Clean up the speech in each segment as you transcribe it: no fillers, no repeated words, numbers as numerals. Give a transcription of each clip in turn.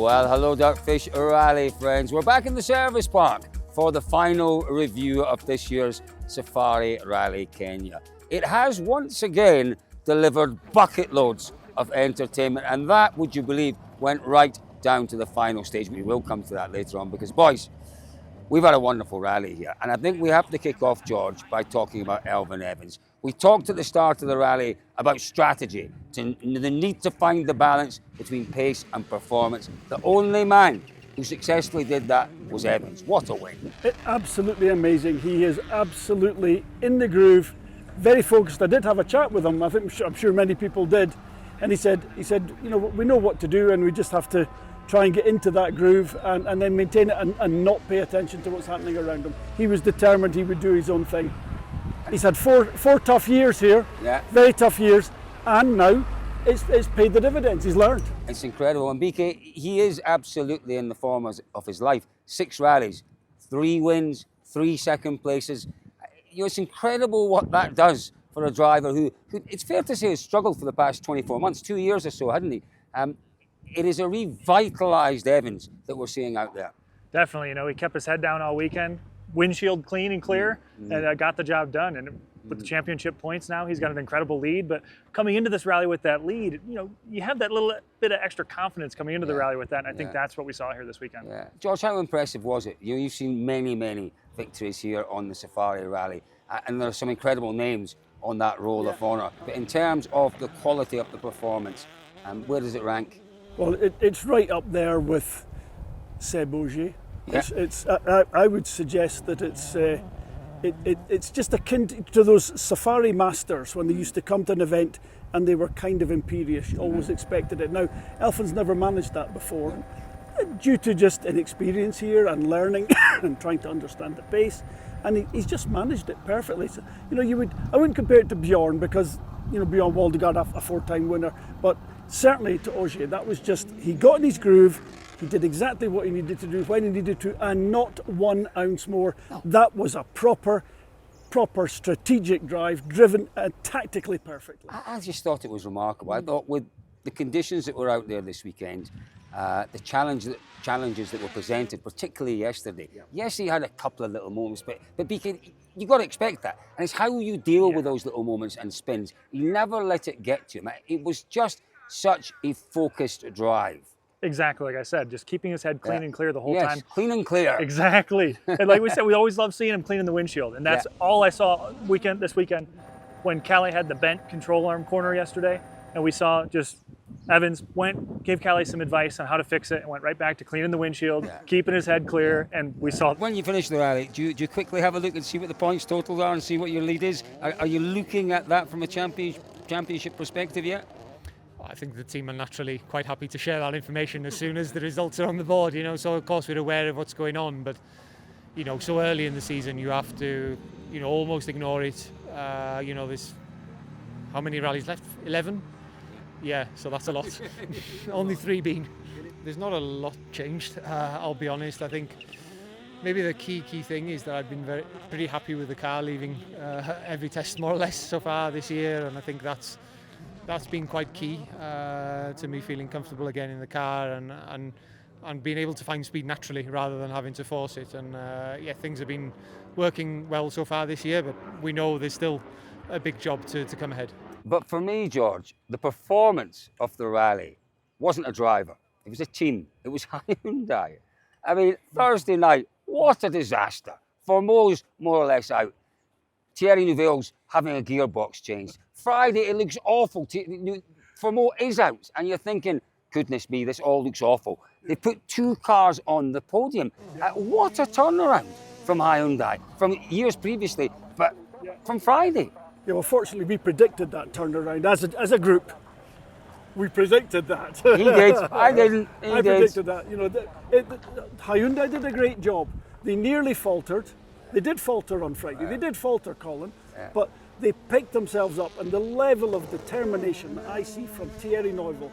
Well, hello Duckfish Rally friends. We're back in the service park for the final review of this year's Safari Rally Kenya. It has once again delivered bucket loads of entertainment, and that, would you believe, went right down to the final stage. We will come to that later on because, boys, we've had a wonderful rally here, and I think we have to kick off, George, by talking about Elfyn Evans. We talked at the start of the rally about strategy, the need to find the balance between pace and performance. The only man who successfully did that was Evans. What a win. Absolutely amazing. He is absolutely in the groove, very focused. I did have a chat with him. I'm sure many people did. And he said, you know, we know what to do and we just have to try and get into that groove and then maintain it and not pay attention to what's happening around him. He was determined he would do his own thing. He's had four tough years here, very tough years, and now it's paid the dividends. He's learned. It's incredible. And BK, he is absolutely in the form of his life. 6 rallies, 3 wins, 3 second places. You know, it's incredible what that does for a driver who it's fair to say has struggled for the past 24 months, 2 years or so, hadn't he? It is a revitalised Evans that we're seeing out there. Definitely, you know, he kept his head down all weekend, windshield clean and clear, and got the job done. And with the championship points now, he's got an incredible lead. But coming into this rally with that lead, you know, you have that little bit of extra confidence coming into the rally with that. And I think that's what we saw here this weekend. Yeah. George, how impressive was it? You've seen many victories here on the Safari Rally, and there are some incredible names on that roll of honour. But in terms of the quality of the performance, where does it rank? Well, it's right up there with Seb Ogier. Yeah. I would suggest that it's just akin to those Safari Masters when they used to come to an event and they were kind of imperious. You always expected it. Now, Elfyn's never managed that before, due to just inexperience here and learning and trying to understand the pace. And he's just managed it perfectly. So, you know, I wouldn't compare it to Bjorn because, you know, Bjorn Waldegard, a 4-time winner, but certainly to Ogier, that was just, he got in his groove, he did exactly what he needed to do when he needed to, and not 1 ounce more. No. That was a proper strategic drive, driven tactically perfectly. I just thought it was remarkable. I thought with the conditions that were out there this weekend, the challenges that were presented, particularly yesterday. Yeah. Yes, he had a couple of little moments, but BK, you've got to expect that. And it's how you deal with those little moments and spins. You never let it get to him. It was just such a focused drive. Exactly, like I said, just keeping his head clean and clear the whole time. Yes, clean and clear. Exactly. And like we said, we always love seeing him cleaning the windshield. And that's all I saw this weekend when Callie had the bent control arm corner yesterday. And we saw just Evans gave Callie some advice on how to fix it and went right back to cleaning the windshield, keeping his head clear, and we saw... When you finish the rally, do you quickly have a look and see what the points totals are and see what your lead is? Are you looking at that from a championship perspective yet? I think the team are naturally quite happy to share that information as soon as the results are on the board, you know, so of course we're aware of what's going on, but, you know, so early in the season you have to, you know, almost ignore it. You know, there's how many rallies left? 11? Yeah, so that's a lot. Only 3 been. There's not a lot changed, I'll be honest. I think maybe the key thing is that I've been pretty happy with the car, leaving every test more or less so far this year, and I think that's been quite key to me feeling comfortable again in the car and being able to find speed naturally rather than having to force it. And things have been working well so far this year, but we know there's still a big job to come ahead. But for me, George, the performance of the rally wasn't a driver. It was a team. It was Hyundai. I mean, Thursday night, what a disaster. Formeau's more or less out. Thierry Neuville's having a gearbox changed. Friday, it looks awful. Formeau is out, and you're thinking, goodness me, this all looks awful. They put 2 cars on the podium. What a turnaround from Hyundai, from years previously, but from Friday. Yeah, well, fortunately, we predicted that turnaround as a group. We predicted that. He did. I didn't. I predicted that. You know, Hyundai did a great job. They nearly faltered. They did falter on Friday. They did falter, Colin, but they picked themselves up, and the level of determination that I see from Thierry Neuville,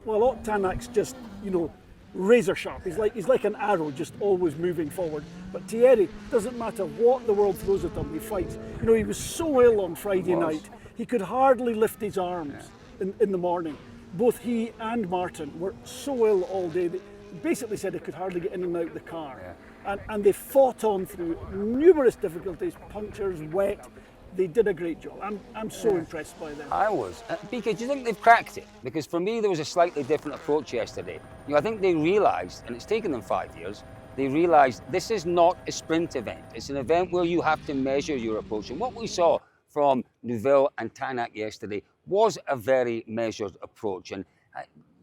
Tanak's just, you know, razor sharp. He's like an arrow, just always moving forward. But Thierry, doesn't matter what the world throws at him, he fights. You know, he was so ill on Friday night, he could hardly lift his arms in the morning. both he and Martin were so ill all day. They basically said they could hardly get in and out the car. And they fought on through numerous difficulties, punctures, wet. They did a great job. I'm so impressed by them. I was. BK, do you think they've cracked it? Because for me, there was a slightly different approach yesterday. I think they realised, and it's taken them 5 years, they realised this is not a sprint event. It's an event where you have to measure your approach. And what we saw from Neuville and Tanak yesterday was a very measured approach. And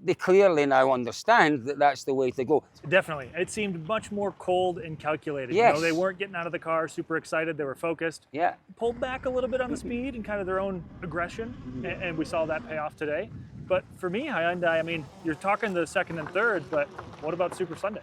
they clearly now understand that that's the way to go. Definitely. It seemed much more cold and calculated. Yes. They weren't getting out of the car super excited. They were focused. Yeah. Pulled back a little bit on the speed and kind of their own aggression. And we saw that pay off today. But for me, Hyundai, I mean, you're talking the second and third, but what about Super Sunday?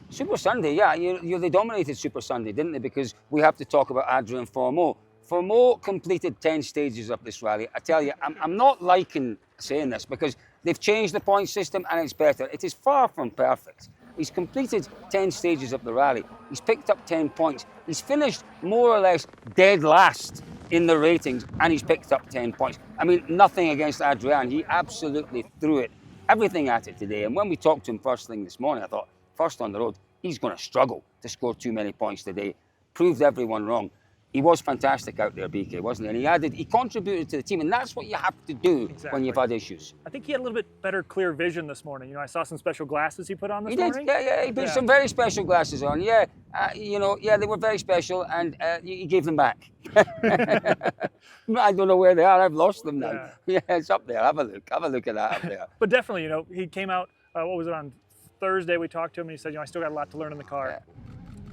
Super Sunday, yeah. They dominated Super Sunday, didn't they? Because we have to talk about Adrian Fourmeau. Fourmeau completed 10 stages of this rally. I tell you, I'm not liking saying this because they've changed the point system and it's better. It is far from perfect. He's completed 10 stages of the rally. He's picked up 10 points. He's finished more or less dead last in the ratings and he's picked up 10 points. I mean, nothing against Adrian. He absolutely threw everything at it today. And when we talked to him first thing this morning, I thought, first on the road, he's going to struggle to score too many points today. Proved everyone wrong. He was fantastic out there, BK, wasn't he? And he contributed to the team, and that's what you have to do when you've had issues. I think he had a little bit better clear vision this morning. I saw some special glasses he put on this morning. He put some very special glasses on. Yeah, they were very special, and he gave them back. I don't know where they are. I've lost them now. Yeah, it's up there. Have a look at that up there. But definitely, he came out. What was it on Thursday? We talked to him, and he said, I still got a lot to learn in the car.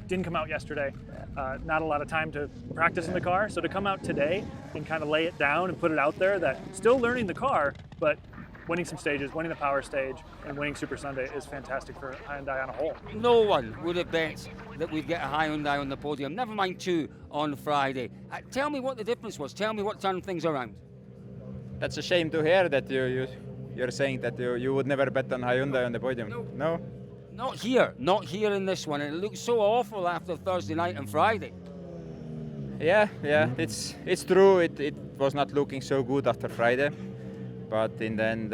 Didn't come out yesterday. Not a lot of time to practice in the car. So to come out today and kind of lay it down and put it out there that still learning the car, but winning some stages, winning the power stage, and winning Super Sunday is fantastic for Hyundai on a whole. No one would have bet that we'd get a Hyundai on the podium, never mind 2 on Friday. Tell me what the difference was. Tell me what turned things around. That's a shame to hear that you're saying that you would never bet on Hyundai on the podium. No? Not here in this one. And it looked so awful after Thursday night and Friday. Yeah, it's true. It was not looking so good after Friday, but in the end,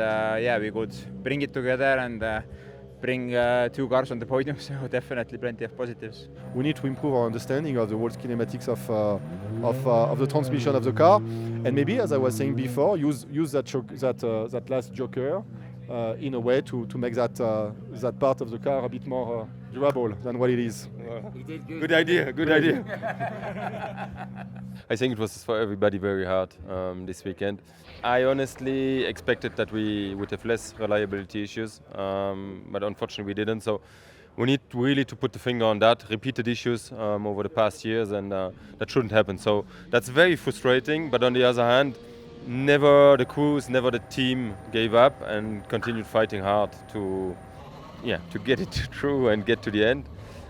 we could bring it together and bring 2 cars on the podium. So definitely plenty of positives. We need to improve our understanding of the world kinematics of the transmission of the car, and maybe, as I was saying before, use that last joker. In a way to make that part of the car a bit more durable than what it is. Good idea. I think it was for everybody very hard this weekend. I honestly expected that we would have less reliability issues, but unfortunately we didn't. So we need really to put the finger on that. Repeated issues over the past years, and that shouldn't happen. So that's very frustrating. But on the other hand, never the crews, never the team gave up and continued fighting hard to get it through and get to the end.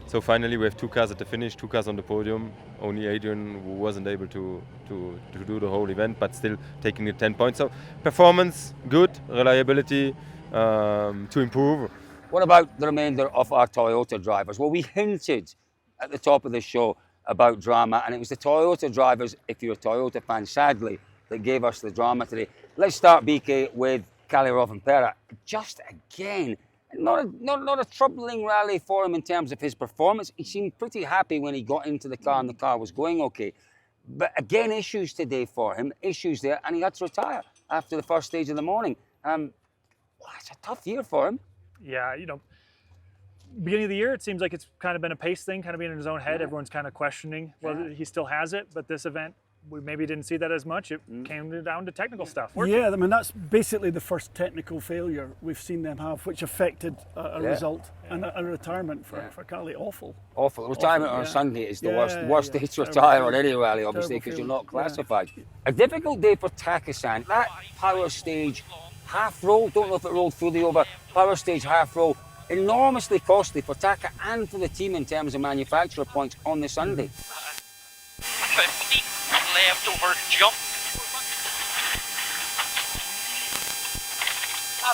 So finally we have 2 cars at the finish, 2 cars on the podium. Only Adrian who wasn't able to do the whole event, but still taking the 10 points. So performance good, reliability to improve. What about the remainder of our Toyota drivers? Well, we hinted at the top of the show about drama, and it was the Toyota drivers, if you're a Toyota fan, sadly, that gave us the drama today. Let's start, BK, with Kalle Rovanperä. Just again, not a troubling rally for him in terms of his performance. He seemed pretty happy when he got into the car and the car was going okay. But again, issues today for him, issues there, and he had to retire after the first stage of the morning. It's a tough year for him. Yeah, beginning of the year, it seems like it's kind of been a pace thing, kind of being in his own head. Everyone's kind of questioning whether he still has it, but this event, we maybe didn't see that as much. It came down to technical stuff. Yeah, I mean, that's basically the first technical failure we've seen them have, which affected a result and a retirement for Kalle. Awful. Retirement on Sunday is the worst day to retire on any rally, obviously, because you're not classified. A difficult day for Taka-san. That power stage half roll, don't know if it rolled fully over, power stage half roll, enormously costly for Taka and for the team in terms of manufacturer points on the Sunday. 50 left over jump. I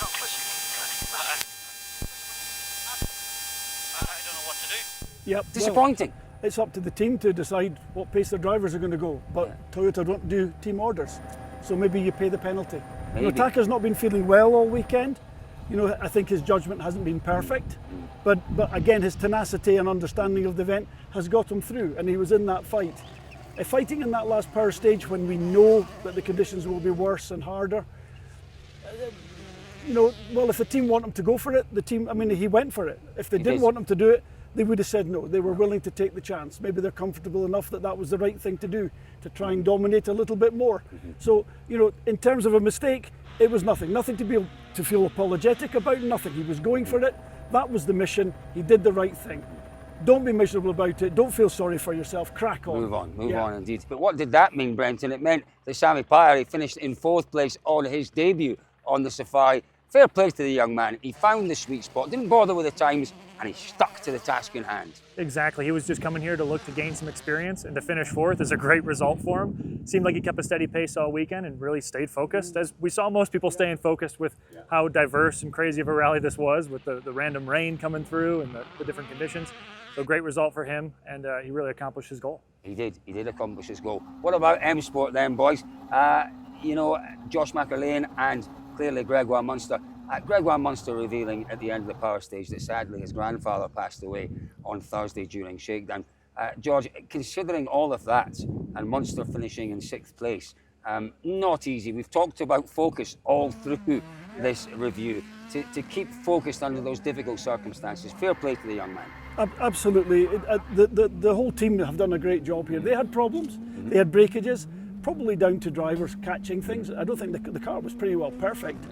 don't know what to do. Yep. Disappointing. Well, it's up to the team to decide what pace their drivers are going to go, but Toyota don't do team orders, so maybe you pay the penalty. You know, Taka's not been feeling well all weekend. You know, I think his judgment hasn't been perfect, but again, his tenacity and understanding of the event has got him through, and he was in that fight. Fighting in that last power stage when we know that the conditions will be worse and harder. You know, well, if the team want him to go for it, he went for it. If they didn't want him to do it, they would have said no. They were willing to take the chance. Maybe they're comfortable enough that that was the right thing to do, to try and dominate a little bit more. So, you know, in terms of a mistake, it was nothing. Nothing to feel apologetic about, nothing. He was going for it. That was the mission. He did the right thing. Don't be miserable about it. Don't feel sorry for yourself. Crack on. Move on indeed. But what did that mean, Brenton? It meant that Sammy Pyre finished in 4th place on his debut on the Safari. Fair play to the young man. He found the sweet spot, didn't bother with the times, and he stuck to the task in hand. Exactly. He was just coming here to look to gain some experience, and to finish 4th is a great result for him. Seemed like he kept a steady pace all weekend and really stayed focused. As we saw most people staying focused with how diverse and crazy of a rally this was, with the random rain coming through and the different conditions. So great result for him, and he really accomplished his goal. He did accomplish his goal. What about M Sport then, boys? You know, Josh McElwain and clearly Gregoire Munster. Gregoire Munster revealing at the end of the power stage that sadly his grandfather passed away on Thursday during shakedown. George, considering all of that and Munster finishing in 6th place, not easy. We've talked about focus all through this review. To keep focused under those difficult circumstances. Fair play to the young man. Absolutely. The whole team have done a great job here. They had problems, they had breakages, probably down to drivers catching things. I don't think the car was pretty well perfect.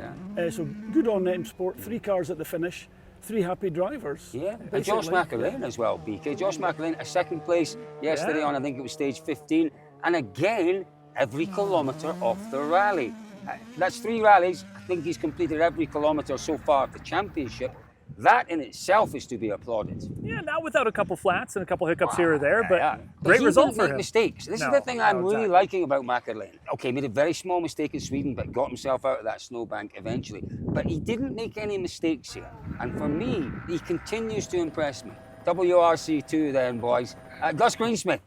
So good on M Sport, 3 cars at the finish, 3 happy drivers. Yeah, and Josh McElwain as well, BK. Josh McElwain, a 2nd place yesterday on, I think it was stage 15, and again, every kilometre of the rally. That's 3 rallies. I think he's completed every kilometre so far of the championship. That in itself is to be applauded. Yeah, not without a couple flats and a couple hiccups here or there, but great result for him. Mistakes. This is the thing I'm really liking about McElwain. Okay, made a very small mistake in Sweden, but got himself out of that snowbank eventually. But he didn't make any mistakes here. And for me, he continues to impress me. WRC2 then, boys. Gus Greensmith.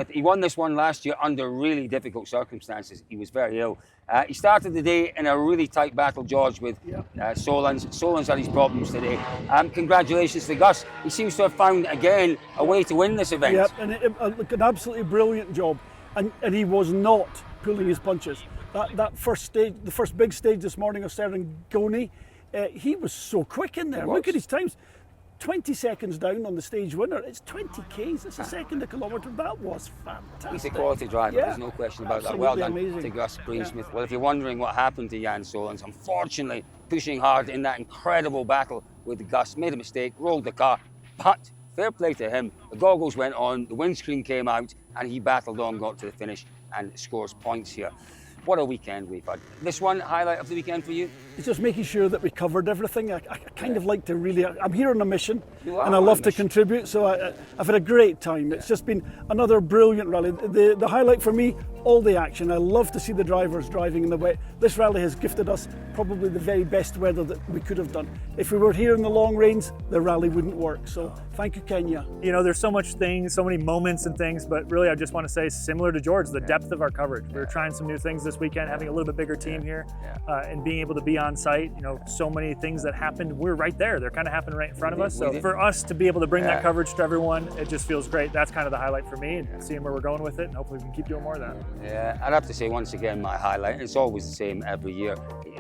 He won this one last year under really difficult circumstances. He was very ill. He started the day in a really tight battle, George, with Solans. Solans had his problems today. Congratulations to Gus. He seems to have found, again, a way to win this event. Yep, and an absolutely brilliant job. And he was not pulling his punches. That first stage, the first big stage this morning of Serengoni, he was so quick in there. Look at his times. 20 seconds down on the stage winner. It's 20 Ks. It's a second a kilometre. That was fantastic. He's a quality driver. There's no question about that. Well done to Gus Greensmith. Well, if you're wondering what happened to Jan Solans, unfortunately, pushing hard in that incredible battle with Gus, made a mistake, rolled the car, but fair play to him. The goggles went on, the windscreen came out, and he battled on, got to the finish, and scores points here. What a weekend we've had. This one, highlight of the weekend for you? It's just making sure that we covered everything. I kind of like to really, I'm here on a mission and I love to contribute, so I've had a great time. It's just been another brilliant rally. The highlight for me, all the action. I love to see the drivers driving in the wet. This rally has gifted us probably the very best weather that we could have done. If we were here in the long rains, the rally wouldn't work. So thank you, Kenya. You know, there's so much things, so many moments and things, but really I just want to say, similar to George, the depth of our coverage. We were trying some new things this weekend, having a little bit bigger team here, and being able to be on site. You know, so many things that happened, we're right there. They're kind of happening right in front of us. So for us to be able to bring that coverage to everyone, it just feels great. That's kind of the highlight for me, and seeing where we're going with it, and hopefully we can keep doing more of that. Yeah, I'd have to say once again, my highlight, it's always the same every year.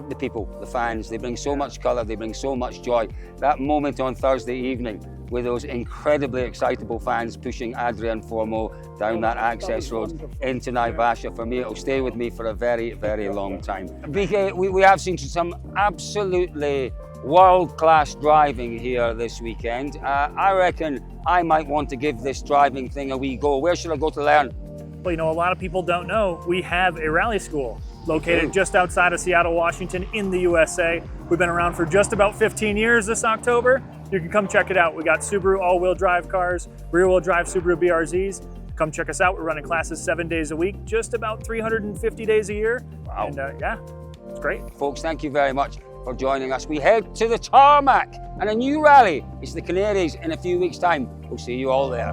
The people, the fans, they bring so much colour, they bring so much joy. That moment on Thursday evening with those incredibly excitable fans pushing Adrian Formeau down that access road into Naivasha, for me, it'll stay with me for a very, very long time. BK, we have seen some absolutely world-class driving here this weekend. I reckon I might want to give this driving thing a wee go. Where should I go to learn? Well, you know, a lot of people don't know, we have a rally school located just outside of Seattle, Washington in the USA. We've been around for just about 15 years this October. You can come check it out. We got Subaru all-wheel drive cars, rear-wheel drive Subaru BRZs. Come check us out. We're running classes 7 days a week, just about 350 days a year. Wow. And yeah, it's great. Folks, thank you very much for joining us. We head to the tarmac and a new rally. It's the Canaries in a few weeks' time. We'll see you all there.